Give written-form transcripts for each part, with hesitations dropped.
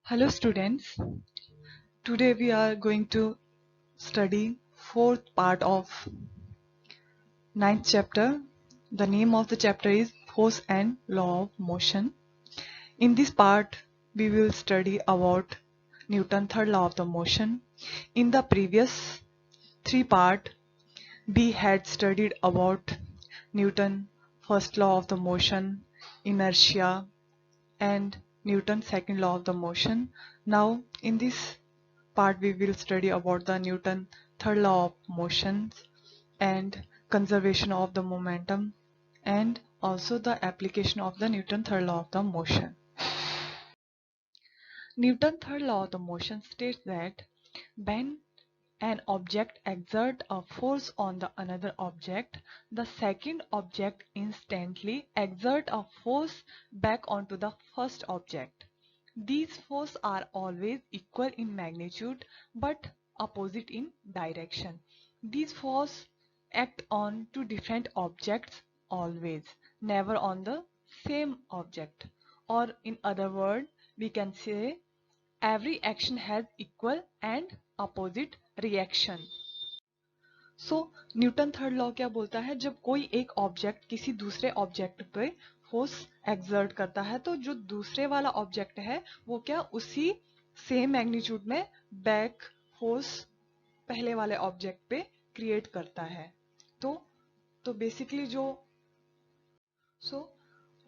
Hello students, today we are going to study fourth part of ninth chapter. The name of the chapter is Force and Law of Motion. In this part we will study about Newton's third law of the motion. In the previous three part we had studied about Newton's first law of the motion, inertia, and Newton's second law of the motion. Now in this part we will study about the Newton third law of motion and conservation of the momentum and also the application of the Newton third law of the motion. Newton third law of the motion states that when an object exerts a force on the another object, the second object instantly exerts a force back onto the first object. These forces are always equal in magnitude but opposite in direction. These forces act on two different objects always, never on the same object. Or in other words, we can say every action has equal and opposite reaction. So Newton third law क्या बोलता है, जब कोई एक object किसी दूसरे object पे force exert करता है तो जो दूसरे वाला ऑब्जेक्ट है वो क्या उसी सेम मैग्नीट्यूड में बैक फोर्स पहले वाले ऑब्जेक्ट पे क्रिएट करता है. तो बेसिकली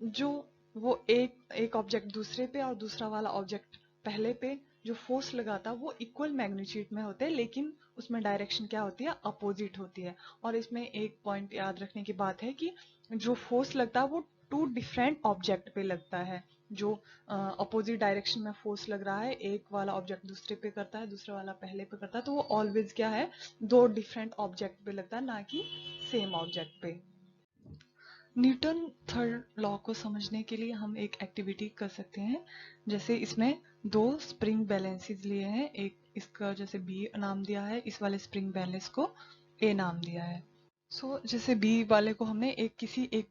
जो वो एक ऑब्जेक्ट दूसरे पे और दूसरा वाला ऑब्जेक्ट पहले पे जो फोर्स लगाता है वो इक्वल मैग्नीट्यूड में होते हैं, लेकिन उसमें डायरेक्शन क्या होती है, अपोजिट होती है. और इसमें एक पॉइंट याद रखने की बात है कि जो फोर्स लगता है वो टू डिफरेंट ऑब्जेक्ट पे लगता है. जो अपोजिट डायरेक्शन में फोर्स लग रहा है, एक वाला ऑब्जेक्ट दूसरे पे करता है, दूसरा वाला पहले पे करता है, तो वो ऑलवेज क्या है, दो डिफरेंट ऑब्जेक्ट पे लगता है, ना कि सेम ऑब्जेक्ट पे. न्यूटन थर्ड लॉ को समझने के लिए हम एक एक्टिविटी कर सकते हैं. जैसे इसमें दो स्प्रिंग बैलेंसेस लिए हैं, एक इसका जैसे बी नाम दिया है, इस वाले स्प्रिंग बैलेंस को ए नाम दिया है. जैसे बी वाले को हमने किसी एक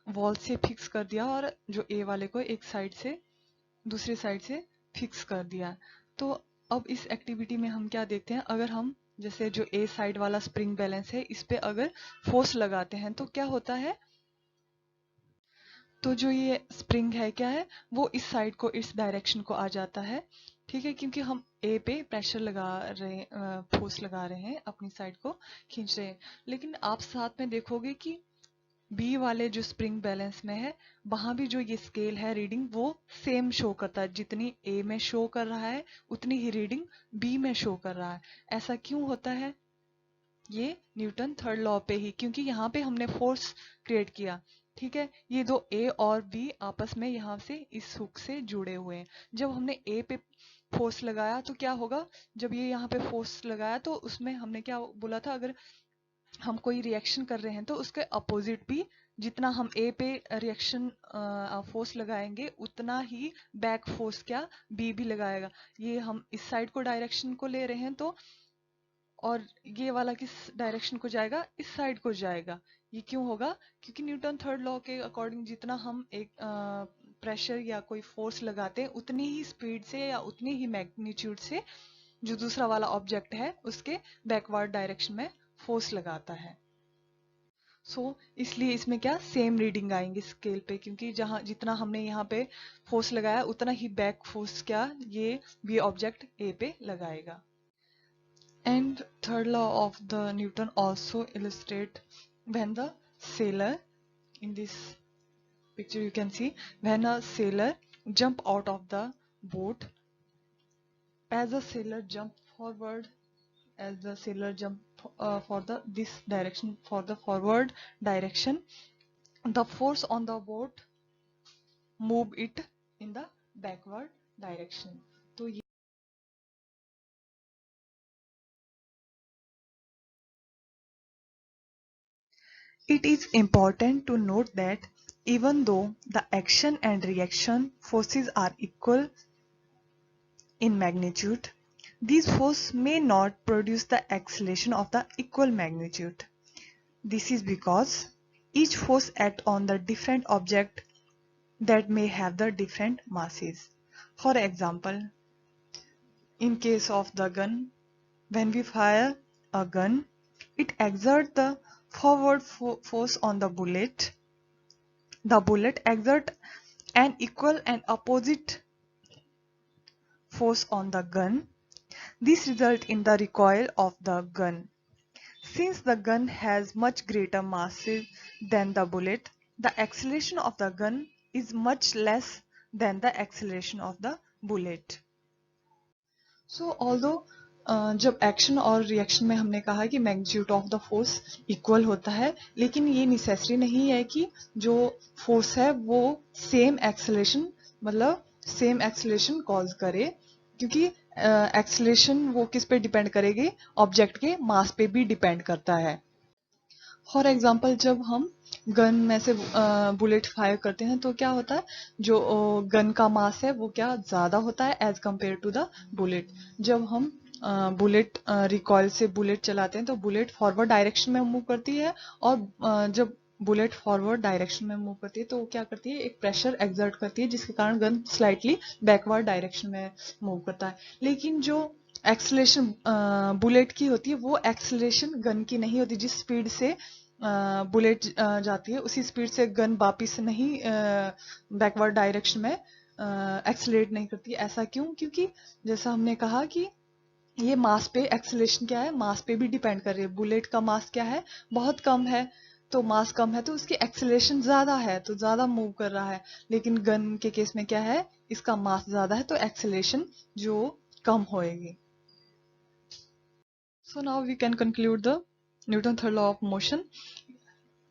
वॉल से फिक्स कर दिया और जो ए वाले को एक साइड से दूसरी साइड से फिक्स कर दिया. तो अब इस एक्टिविटी में हम क्या देखते हैं, अगर हम जैसे जो ए साइड वाला स्प्रिंग बैलेंस है इस पे अगर फोर्स लगाते हैं तो क्या होता है, तो जो ये स्प्रिंग है क्या है, वो इस साइड को इस डायरेक्शन को आ जाता है. ठीक है, क्योंकि हम ए पे प्रेशर लगा रहे, फोर्स लगा रहे हैं, अपनी साइड को खींच रहे हैं. लेकिन आप साथ में देखोगे कि बी वाले जो स्प्रिंग बैलेंस में है वहां भी जो ये स्केल है रीडिंग वो सेम शो करता है. जितनी ए में शो कर रहा है उतनी ही रीडिंग बी में शो कर रहा है. ऐसा क्यों होता है, ये न्यूटन थर्ड लॉ पे ही, क्योंकि यहाँ पे हमने फोर्स क्रिएट किया. ठीक है, ये दो ए और बी आपस में यहाँ से इस हुक से जुड़े हुए हैं. जब हमने ए पे फोर्स लगाया तो क्या होगा, जब ये यहाँ पे फोर्स लगाया तो उसमें हमने क्या बोला था, अगर हम कोई रिएक्शन कर रहे हैं तो उसके अपोजिट भी जितना हम ए पे रिएक्शन फोर्स लगाएंगे उतना ही बैक फोर्स क्या बी भी लगाएगा. ये हम इस साइड को डायरेक्शन को ले रहे हैं तो, और ये वाला किस डायरेक्शन को जाएगा, इस साइड को जाएगा. ये क्यों होगा, क्योंकि न्यूटन थर्ड लॉ के अकॉर्डिंग जितना हम एक प्रेशर या कोई फोर्स लगाते हैं उतनी ही स्पीड से या उतनी ही मैग्नीट्यूड से जो दूसरा वाला ऑब्जेक्ट है उसके बैकवर्ड डायरेक्शन में फोर्स लगाता है. इसलिए इसमें क्या सेम रीडिंग आएंगे स्केल पे, क्योंकि जहां जितना हमने यहाँ पे फोर्स लगाया उतना ही बैक फोर्स क्या ये बी ऑब्जेक्ट ए पे लगाएगा. And third law of the Newton also illustrate when the sailor, in this picture you can see, when a sailor jump out of the boat, as the sailor jump forward, as the sailor jump for the this direction, for the forward direction, the force on the boat move it in the backward direction. तो it is important to note that even though the action and reaction forces are equal in magnitude, these forces may not produce the acceleration of the equal magnitude. This is because each force acts on the different object that may have the different masses. For example, In case of the gun, when we fire a gun, it exerts the forward force on the bullet. The bullet exerts an equal and opposite force on the gun. This results in the recoil of the gun. Since the gun has much greater mass than the bullet, the acceleration of the gun is much less than the acceleration of the bullet. So although जब action और reaction में हमने कहा कि magnitude of the force equal होता है, लेकिन ये नेसेसरी नहीं है कि जो फोर्स है वो सेम एक्सेलरेशन मतलब सेम एक्सेलरेशन कॉज करे, क्योंकि एक्सेलरेशन वो किस पे डिपेंड करेगी, ऑब्जेक्ट के मास पे भी डिपेंड करता है. फॉर एग्जाम्पल जब हम गन में से बुलेट फायर करते हैं तो क्या होता है, जो गन का मास है वो क्या ज्यादा होता है as compare to the bullet. जब हम बुलेट रिकॉइल से बुलेट चलाते हैं तो बुलेट फॉरवर्ड डायरेक्शन में मूव करती है, और जब बुलेट फॉरवर्ड डायरेक्शन में मूव करती है तो वो क्या करती है, एक प्रेशर एक्सर्ट करती है जिसके कारण गन स्लाइटली बैकवर्ड डायरेक्शन में मूव करता है. लेकिन जो एक्सेलरेशन बुलेट की होती है वो एक्सेलरेशन गन की नहीं होती. जिस स्पीड से बुलेट जाती है उसी स्पीड से गन वापिस नहीं बैकवर्ड डायरेक्शन में एक्सेलरेट नहीं करती. ऐसा क्यों? क्योंकि जैसा हमने कहा कि ये मास पे एक्सेलरेशन क्या है, मास पे भी डिपेंड कर रही है. बुलेट का मास क्या है, बहुत कम है, तो मास कम है तो उसकी एक्सेलरेशन ज्यादा है तो ज्यादा मूव कर रहा है. लेकिन गन के केस में क्या है, इसका मास ज्यादा है तो एक्सेलरेशन जो कम होएगी. So now we can conclude the Newton's third law of motion.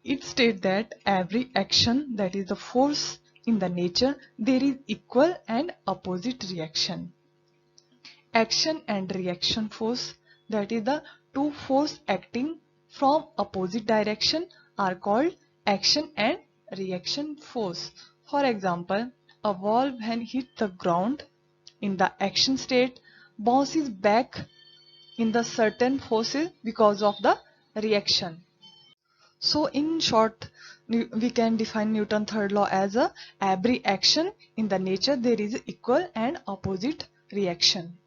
It states that every action, that is the force in the nature, there is equal and opposite reaction. Action and reaction force, that is the two force acting from opposite direction, are called action and reaction force. For example, a ball when hit the ground in the action state bounces back in the certain forces because of the reaction. So in short, we can define Newton's third law as every action in the nature there is equal and opposite reaction.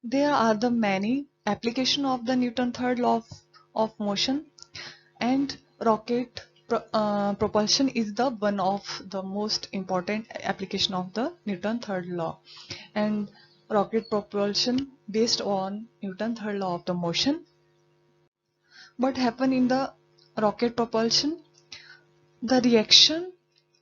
There are the many application of the Newton's third law of motion, and rocket propulsion is the one of the most important application of the Newton's third law. And rocket propulsion based on Newton's third law of the motion. What happen in the rocket propulsion? The reaction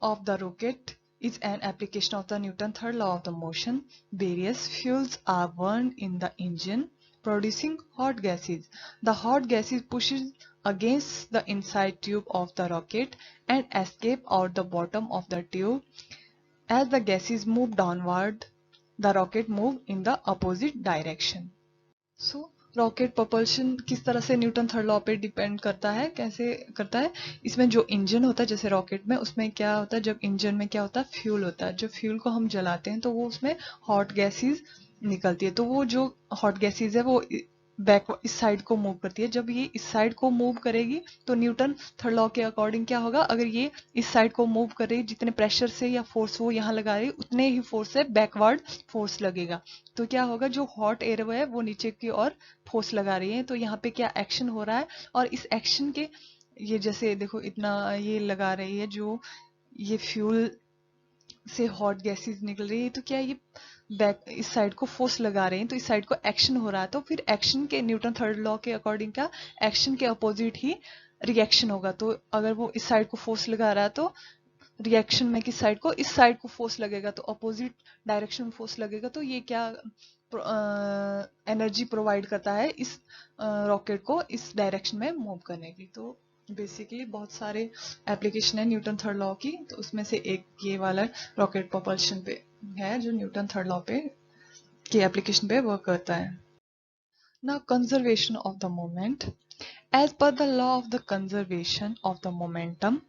of the rocket is an application of the Newton's third law of the motion. Various fuels are burned in the engine, producing hot gases. The hot gases pushes against the inside tube of the rocket and escape out the bottom of the tube. As the gases move downward, the rocket move in the opposite direction. So rocket propulsion किस तरह से Newton third law पे depend करता है, कैसे करता है? इसमें जो इंजन होता है जैसे रॉकेट में, उसमें क्या होता है, जब इंजन में क्या होता है, फ्यूल होता है. जब फ्यूल को हम जलाते हैं तो वो उसमें हॉट गैसेस निकलती है, तो वो जो हॉट गैसेस है वो बैक इस साइड को मूव करती है. जब ये इस साइड को मूव करेगी तो न्यूटन थर्ड लॉ के अकॉर्डिंग क्या होगा, अगर ये इस साइड को मूव कर रही, जितने प्रेशर से या फोर्स वो यहाँ लगा रही उतने ही फोर्स से बैकवर्ड फोर्स लगेगा. तो क्या होगा, जो हॉट एयर है वो नीचे की ओर फोर्स लगा रही है, तो यहाँ पे क्या एक्शन हो रहा है, और इस एक्शन के ये जैसे देखो इतना ये लगा रही है, जो ये फ्यूल से हॉट गैसेस निकल रही है, तो क्या ये बैक इस साइड को फोर्स लगा रहे हैं, तो इस साइड को एक्शन हो रहा है. तो फिर एक्शन के न्यूटन थर्ड लॉ के अकॉर्डिंग क्या, एक्शन के अपोजिट ही रिएक्शन होगा. तो अगर वो इस साइड को फोर्स लगा रहा है तो रिएक्शन में किस साइड को, इस साइड को फोर्स लगेगा, तो अपोजिट डायरेक्शन में फोर्स लगेगा. तो ये क्या एनर्जी प्रोवाइड करता है इस रॉकेट को इस डायरेक्शन में मूव करने की. तो बेसिकली बहुत सारे एप्लीकेशन है न्यूटन थर्ड लॉ की, तो उसमें से एक ये वाला रॉकेट propulsion पे है जो न्यूटन थर्ड लॉ पे की एप्लीकेशन पे वर्क करता है. Now conservation of the moment. As per the law of the conservation of the momentum,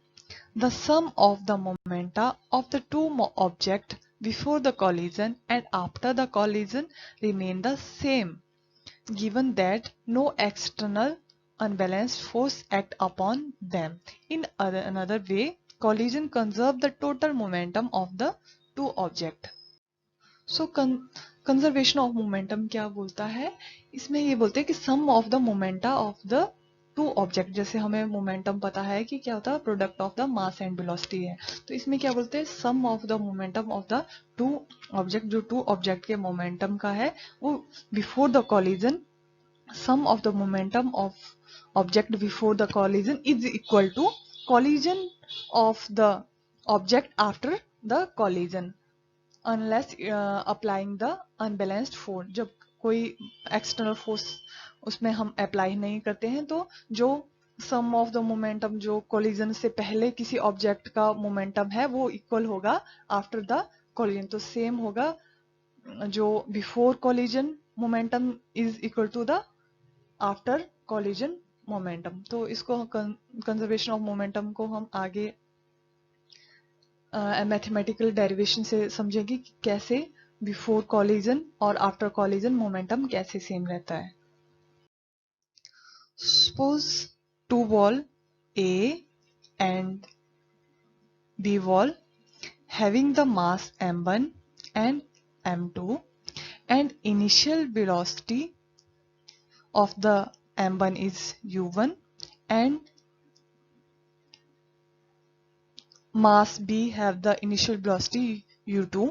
the sum of the momenta of the two objects before the collision and after the collision remain the same, given that no external unbalanced force act upon them. In another way, collision conserve the total momentum of the two objects. So conservation of momentum क्या बोलता है, इसमें ये बोलते हैं कि sum of the momenta of the two object, जैसे हमें मोमेंटम पता है कि क्या होता है, product of the mass and velocity है, तो इसमें क्या बोलते हैं, sum of the momentum of the two object, जो टू ऑब्जेक्ट के मोमेंटम का है वो before the collision, sum of the momentum of object before the collision is equal to collision of the object after the collision unless applying the unbalanced force. जब कोई external force उसमें हम apply नहीं करते हैं तो जो सम ऑफ द मोमेंटम जो कोलिजन से पहले किसी ऑब्जेक्ट का मोमेंटम है वो इक्वल होगा आफ्टर द कोलिजन, तो सेम होगा जो before collision momentum is equal to the after collision momentum. तो इसको कंजर्वेशन ऑफ मोमेंटम को हम आगे मैथमेटिकल डेरिवेशन से समझेंगे कि कैसे बिफोर कॉलिजन और आफ्टर कॉलिजन मोमेंटम कैसे सेम रहता है। Suppose two ball A and B ball having the mass m1 and m2 and initial velocity of the m1 is u1 and mass b have the initial velocity u2,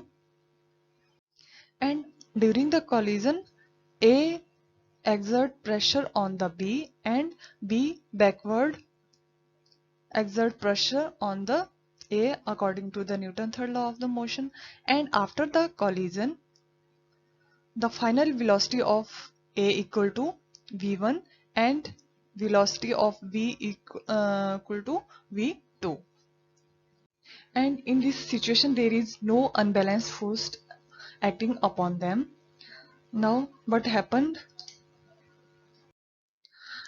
and during the collision A exert pressure on the B and B backward exert pressure on the A according to the Newton's third law of the motion, and after the collision the final velocity of A equal to v1 and velocity of V equal to v2, and in this situation there is no unbalanced force acting upon them. Now what happened?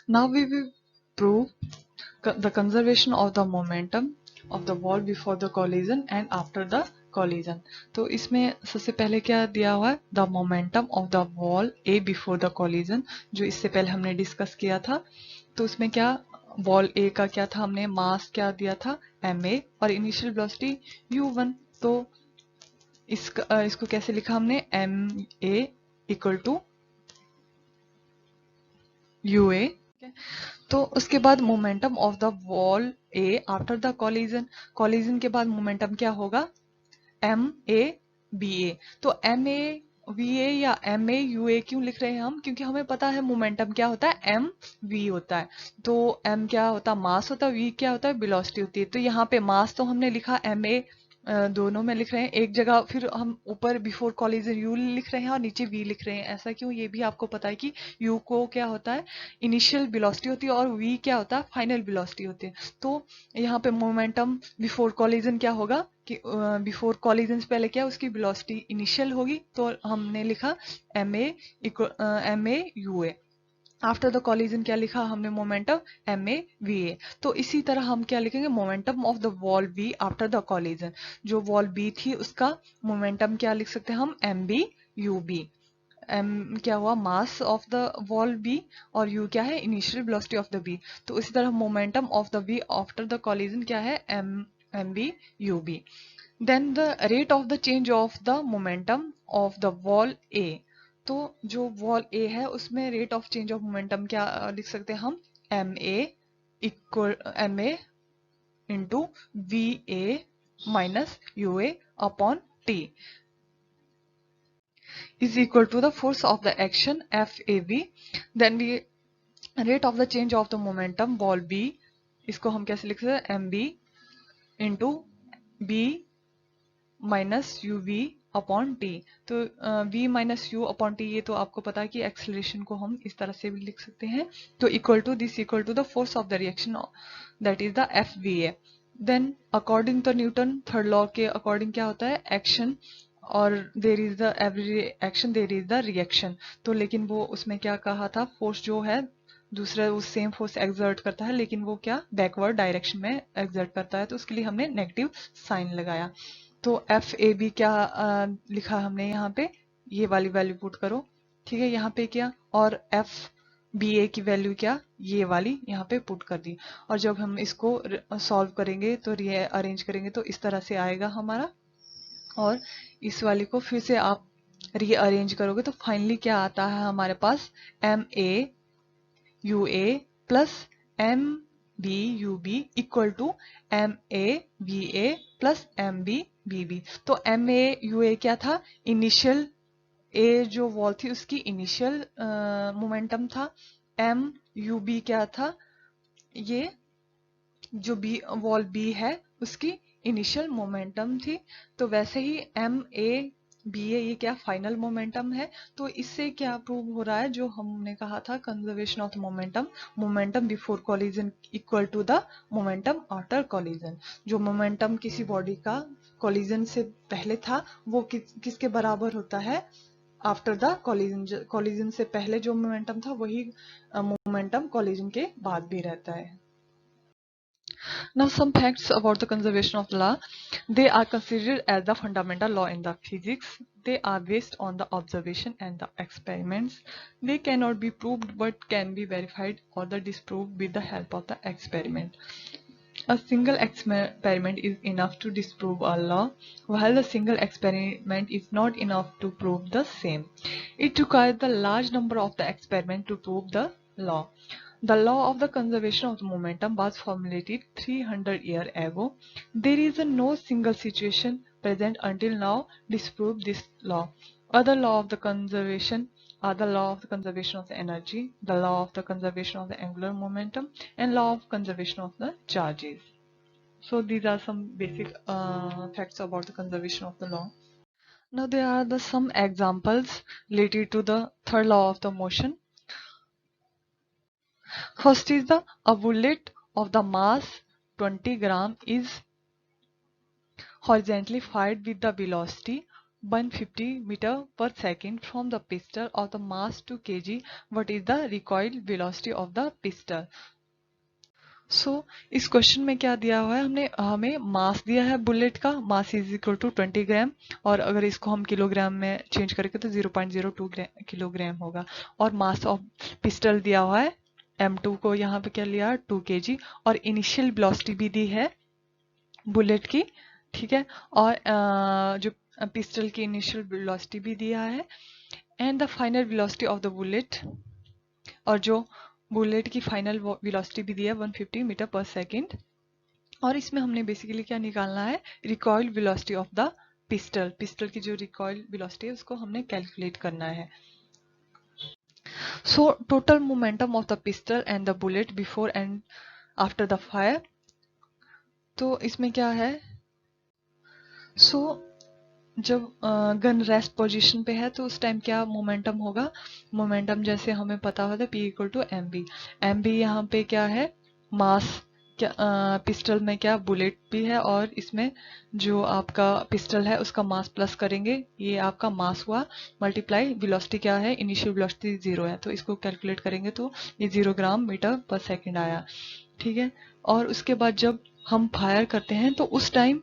Now we will prove the conservation of the momentum of the wall before the collision and after the collision. तो इसमें सबसे पहले क्या दिया हुआ है, the momentum of the wall A before the collision, जो इससे पहले हमने डिस्कस किया था। तो उसमें क्या वॉल A का क्या था, हमने मास क्या दिया था ma और इनिशियल वेलोसिटी u1। तो इसको कैसे लिखा हमने, ma इक्वल टू ua। तो उसके बाद momentum of the wall A after the collision, collision के बाद मोमेंटम क्या होगा एम ए बी ए। तो एम ए वी ए या एम ए यू ए क्यों लिख रहे हैं हम, क्योंकि हमें पता है मोमेंटम क्या होता है एम वी होता है। तो एम क्या होता है मास होता है, वी क्या होता है वेलोसिटी होती है। तो यहाँ पे मास तो हमने लिखा एम ए, दोनों में लिख रहे हैं एक जगह, फिर हम ऊपर बिफोर कॉलिजन यू लिख रहे हैं और नीचे वी लिख रहे हैं। ऐसा क्यों, ये भी आपको पता है कि यू को क्या होता है इनिशियल वेलोसिटी होती है और वी क्या होता है फाइनल वेलोसिटी होती है। तो यहाँ पे मोमेंटम बिफोर कॉलिजन क्या होगा कि बिफोर कॉलिजन से पहले क्या उसकी वेलोसिटी इनिशियल होगी, तो हमने लिखा M A U A. After the collision क्या लिखा हमने momentum M A V A. तो इसी तरह हम क्या लिखेंगे momentum of the ball B after the collision, जो वॉल बी थी उसका मोमेंटम क्या लिख सकते हैं हम M B U B. M क्या हुआ mass of the ball B और यू क्या है initial velocity of the B. तो इसी तरह momentum of the B after the collision क्या है M B U B. Then the rate of the change of the momentum of the wall A. तो जो वॉल ए है उसमें rate of change of momentum क्या लिख सकते हैं हम M A equal M A into V A minus U A upon T is equal to the force of the action FAV. Then we rate of the change of the momentum ball B, इसको हम कैसे लिख सकते हैं M B into B minus U V upon T. तो v minus U upon T, ये तो आपको पता है कि एक्सेलरेशन को हम इस तरह से भी लिख सकते हैं। तो equal to this equal to the force of the reaction that is the F V A. Then according to Newton third law के अकॉर्डिंग क्या होता है एक्शन और there is the every action there is the reaction. तो लेकिन वो उसमें क्या कहा था फोर्स जो है दूसरा वो सेम फोर्स एक्सर्ट करता है लेकिन वो क्या बैकवर्ड डायरेक्शन में एक्सर्ट करता है, तो उसके लिए हमने नेगेटिव साइन लगाया। तो एफ ए बी क्या लिखा हमने यहाँ पे ये वाली वैल्यू पुट करो, ठीक है यहाँ पे क्या, और एफ बी ए की वैल्यू क्या ये वाली यहाँ पे पुट कर दी। और जब हम इसको सॉल्व करेंगे तो अरेंज करेंगे तो इस तरह से आएगा हमारा। और इस वाली को फिर से आप रीअरेंज करोगे तो फाइनली क्या आता है हमारे पास MA UA plus MB UB equal to MA VA plus MB BB। तो MA UA क्या था, इनिशियल ए जो वॉल थी उसकी इनिशियल मोमेंटम था। MUB क्या था, ये जो बी वॉल बी है उसकी इनिशियल मोमेंटम थी। तो वैसे ही MA BA ये क्या फाइनल मोमेंटम है। तो इससे क्या प्रूव हो रहा है, जो हमने कहा था conservation of momentum, momentum before collision equal to the momentum after collision. जो मोमेंटम किसी बॉडी का कॉलिजन से पहले था वो किसके बराबर होता है, आफ्टर द कॉलिजन। कॉलिजन से पहले जो मोमेंटम था वही मोमेंटम कॉलिजन के बाद भी रहता है। Now, some facts about the conservation of the law. They are considered as the fundamental law in the physics. They are based on the observation and the experiments. They cannot be proved but can be verified or the disproved with the help of the experiment. A single experiment is enough to disprove a law, while a single experiment is not enough to prove the same. It requires the large number of the experiments to prove the law. The law of the conservation of the momentum was formulated 300 years ago. There is no single situation present until now disprove this law. Other law of the conservation are the law of the conservation of the energy, the law of the conservation of the angular momentum, and law of conservation of the charges. So these are some basic facts about the conservation of the law. Now there are some examples related to the third law of the motion. First is a bullet of the mass 20 gram is horizontally fired with the velocity 150 meter per second from the pistol of the mass 2 kg. What is the recoil velocity of the pistol? इस question में क्या दिया हुआ है, हमें मास दिया है bullet का, मास इज इक्वल टू 20 ग्राम, और अगर इसको हम किलोग्राम में चेंज करेंगे तो 0.02 किलोग्राम होगा। और मास ऑफ पिस्टल दिया हुआ है M2 को, यहाँ पे क्या लिया 2 kg, और इनिशियल वेलोसिटी भी दी है बुलेट की, ठीक है, और जो पिस्टल की इनिशियल वेलोसिटी भी दिया है, and the final velocity of the bullet, और जो बुलेट की फाइनल वेलोसिटी भी दी है 150 मीटर पर सेकेंड। और इसमें हमने बेसिकली क्या निकालना है, recoil velocity of the pistol, pistol की जो रिकॉइल वेलोसिटी है उसको हमने कैलकुलेट करना है। So total momentum of the pistol and the bullet before and after the fire. तो इसमें क्या है, जब गन रेस्ट पोजीशन पे है तो उस टाइम क्या मोमेंटम होगा, मोमेंटम जैसे हमें पता होता है P equal to M B यहाँ पे क्या है मास, क्या पिस्टल में क्या बुलेट भी है, और इसमें जो आपका पिस्टल है उसका मास प्लस करेंगे, ये आपका मास हुआ, मल्टीप्लाई वेलोसिटी क्या है, इनिशियल वेलोसिटी 0 है, तो इसको कैलकुलेट करेंगे तो ये 0 ग्राम मीटर पर सेकेंड आया, ठीक है। और उसके बाद जब हम फायर करते हैं तो उस टाइम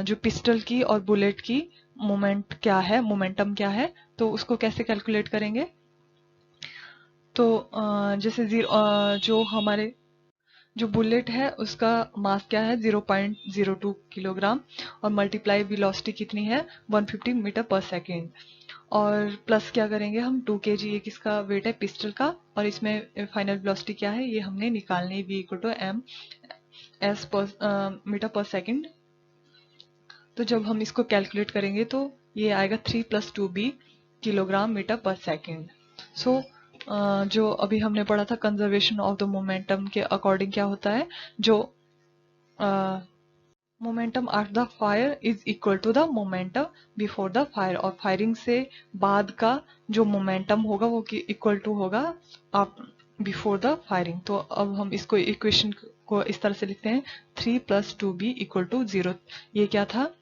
जो पिस्टल की और बुलेट की मोमेंट क्या है, मोमेंटम क्या है, तो उसको कैसे कैलकुलेट करेंगे। तो जैसे जो हमारे जो बुलेट है उसका मास क्या है 0.02 किलोग्राम, और मल्टीप्लाई वेलोसिटी कितनी है 150 मीटर पर सेकेंड, और प्लस क्या करेंगे हम 2 kg, ये किसका वेट है पिस्टल का, और इसमें फाइनल वेलोसिटी क्या है ये हमने निकालनी, V equal to M S per metre per second. तो जब हम इसको कैलकुलेट करेंगे तो ये आएगा 3 + 2b kilogram metre per second. So जो अभी हमने पढ़ा था कंजर्वेशन ऑफ द मोमेंटम के अकॉर्डिंग क्या होता है, जो momentum after the fire is equal to the momentum before the fire, और फायरिंग से बाद का जो मोमेंटम होगा वो इक्वल टू होगा बिफोर द फायरिंग। तो अब हम इसको इक्वेशन को इस तरह से लिखते हैं 3 + 2b = 0। ये क्या था,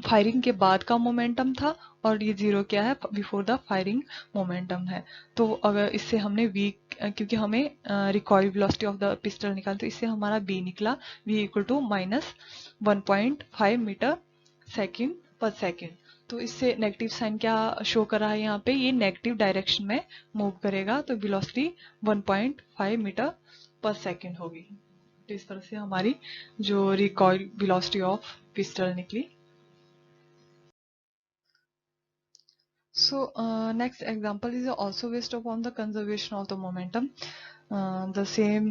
फायरिंग के बाद का मोमेंटम था, और ये 0 क्या है, बिफोर द फायरिंग मोमेंटम है। तो अगर इससे हमने v, क्योंकि हमें recoil velocity of the pistol निकाल, तो इससे हमारा b निकला, v equal to -1.5 metre second per second. तो इससे नेगेटिव साइन क्या शो कर रहा है, यहाँ पे ये नेगेटिव डायरेक्शन में मूव करेगा, तो वेलोसिटी 1.5 मीटर पर सेकेंड होगी। तो इस तरह से हमारी जो रिकॉइल वेलोसिटी ऑफ पिस्टल निकली। So next example is also based upon the conservation of the momentum. The same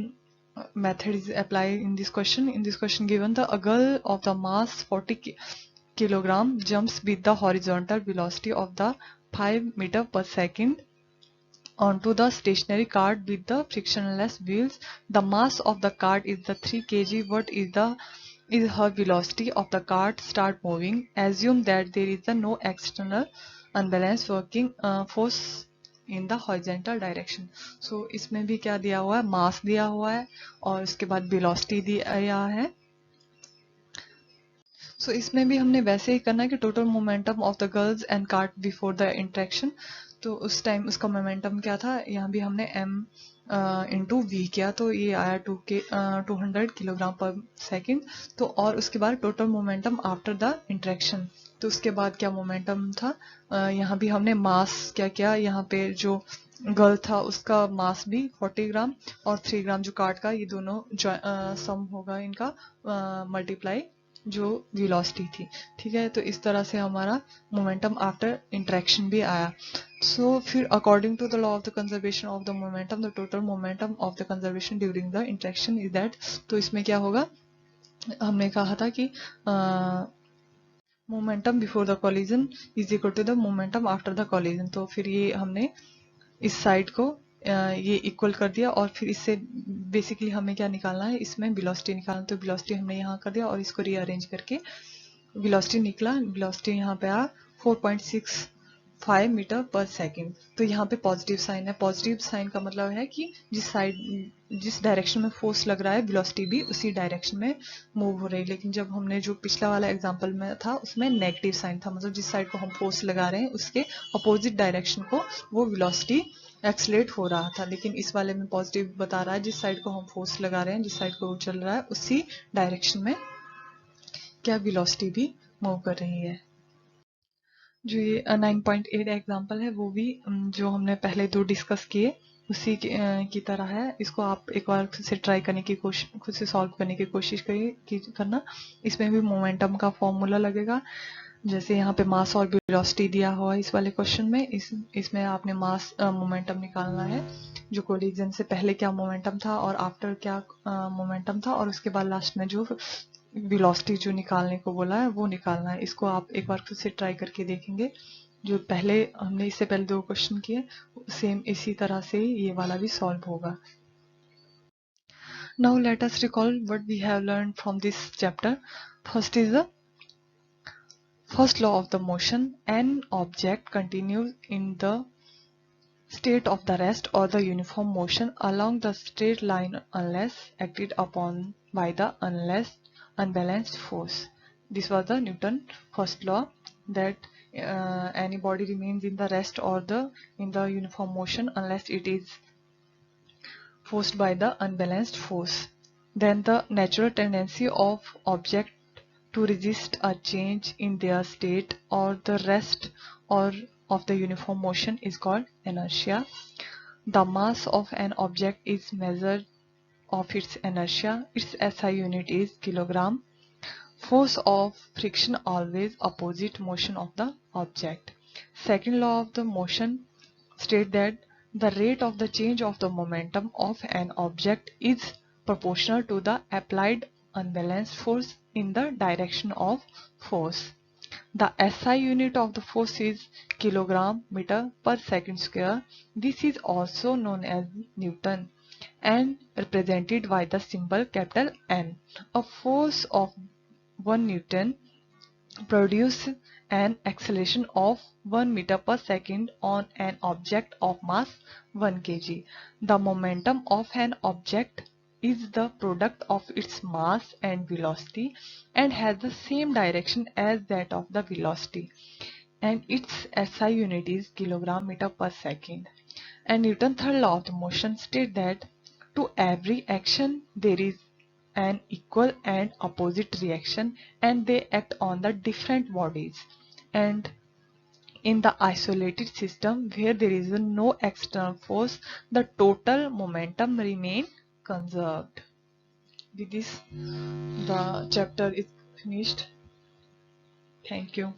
method is applied in this question. In this question given, a girl of the mass 40 kilogram jumps with the horizontal velocity of the 5 meter per second onto the stationary cart with the frictionless wheels. The mass of the cart is the 3 kg. What is her velocity of the cart? Start moving. Assume that there is no external unbalanced working force in the horizontal direction. So इसमें भी क्या दिया हुआ है, मास दिया हुआ है और उसके बाद वेलोसिटी दिया है. सो इसमें भी हमने वैसे ही करना है कि total momentum of the girls and cart before the interaction. तो उस टाइम उसका मोमेंटम क्या था, यहाँ भी हमने m इंटू वी किया तो ये आया 200 किलोग्राम पर सेकेंड. तो और उसके बाद total momentum after the interaction. तो उसके बाद क्या मोमेंटम था, यहाँ भी हमने मास क्या किया, यहाँ पे जो गर्ल था उसका मास भी 40 ग्राम और 3 ग्राम जो कार्ट का, ये दोनों सम होगा इनका मल्टीप्लाई जो वेलोसिटी थी. ठीक है, तो इस तरह से हमारा मोमेंटम आफ्टर इंट्रैक्शन भी आया. सो फिर according to the law of the conservation of the momentum, the total momentum of the conservation during the interaction is that. तो इसमें क्या होगा, हमने कहा था कि momentum before the collision is equal to the momentum after the collision. तो फिर ये हमने इस साइड को ये इक्वल कर दिया और फिर इससे बेसिकली हमें क्या निकालना है, इसमें वेलोसिटी निकालना. तो वेलोसिटी हमने यहाँ कर दिया और इसको रीअरेंज करके वेलोसिटी निकला. वेलोसिटी यहाँ पे आ 4.65 मीटर पर सेकेंड. तो यहाँ पे पॉजिटिव साइन है. पॉजिटिव साइन का मतलब है कि जिस डायरेक्शन में फोर्स लग रहा है वेलोसिटी भी उसी डायरेक्शन में मूव हो रही है. लेकिन जब हमने जो पिछला वाला एग्जांपल में था उसमें नेगेटिव साइन था, मतलब जिस साइड को हम फोर्स लगा रहे हैं उसके अपोजिट डायरेक्शन को वो वेलोसिटी एक्सलेट हो रहा था. लेकिन इस वाले में पॉजिटिव बता रहा है जिस साइड को हम फोर्स लगा रहे हैं, जिस साइड को चल रहा है उसी डायरेक्शन में क्या वेलोसिटी भी मूव कर रही है. जो ये 9.8 एग्जांपल है वो भी जो हमने पहले दो डिस्कस किए उसी की तरह है. इसको आप एक बार खुद से ट्राई करने की कोशिश, खुद से सॉल्व करने की कोशिश करना. इसमें भी मोमेंटम का फॉर्मूला लगेगा. जैसे यहाँ पे मास और वेलोसिटी दिया हुआ है इस वाले क्वेश्चन में. इसमें आपने मास मोमेंटम निकालना है, जो कोलिजन से पहले क्या मोमेंटम था और आफ्टर क्या मोमेंटम था, और उसके बाद लास्ट में जो वेलोसिटी जो निकालने को बोला है वो निकालना है. इसको आप एक बार फिर से ट्राई करके देखेंगे. जो पहले हमने इससे पहले दो क्वेश्चन किए सेम इसी तरह से ये वाला भी सॉल्व होगा. Now let us recall what we have learned from this chapter. First is the first law of the motion. An object continues in the state of the rest or the uniform motion along the straight line unless acted upon by the unbalanced force. This was the Newton first law, that any body remains in the rest or in the uniform motion unless it is forced by the unbalanced force. Then the natural tendency of object to resist a change in their state or the rest or of the uniform motion is called inertia. The mass of an object is measured of its inertia. Its SI unit is kilogram. Force of friction always opposite motion of the object. Second law of the motion state that the rate of the change of the momentum of an object is proportional to the applied unbalanced force in the direction of force. The SI unit of the force is kilogram meter per second square. This is also known as Newton and represented by the symbol capital N. A force of 1 Newton produces an acceleration of 1 meter per second on an object of mass 1 kg. The momentum of an object is the product of its mass and velocity and has the same direction as that of the velocity, and its SI unit is kilogram meter per second. And Newton's third law of the motion states that to every action there is an equal and opposite reaction and they act on the different bodies, and in the isolated system where there is no external force the total momentum remain conserved. With this the chapter is finished. Thank you.